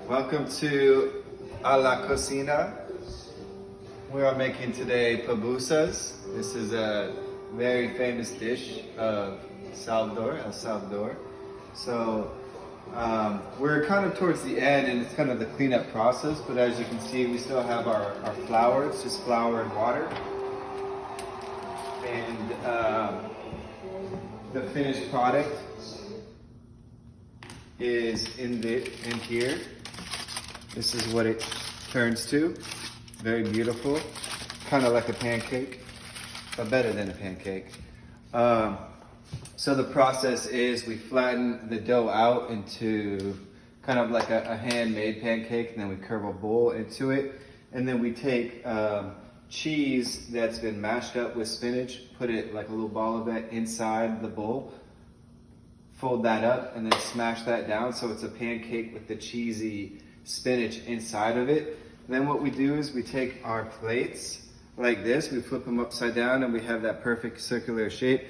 Welcome to A La Cocina. We are making today papusas. This is a very famous dish of El Salvador. So we're kind of towards the end and it's kind of the cleanup process, but as you can see, we still have our flour. It's just flour and water. And the finished product is in here. This is what it turns to. Very beautiful, kind of like a pancake, but better than a pancake. So the process is we flatten the dough out into kind of like a handmade pancake, and then we curve a bowl into it. And then we take cheese that's been mashed up with spinach, put it like a little ball of that inside the bowl, fold that up, and then smash that down so it's a pancake with the cheesy spinach inside of it. Then what we do is we take our plates like this, we flip them upside down, and we have that perfect circular shape.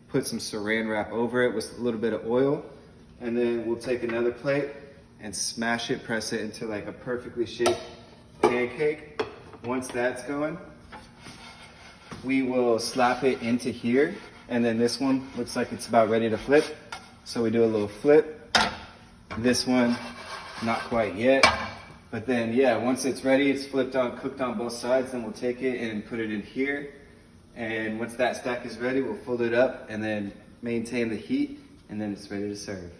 Put some saran wrap over it with a little bit of oil, and then we'll take another plate and smash it, press it into like a perfectly shaped pancake. Once that's going, we will slap it into here, and then this one looks like it's about ready to flip. So we do a little flip. This one, not quite yet. But then, yeah, once it's ready, it's flipped on, cooked on both sides, then we'll take it and put it in here. And once that stack is ready, we'll fold it up and then maintain the heat, and then it's ready to serve.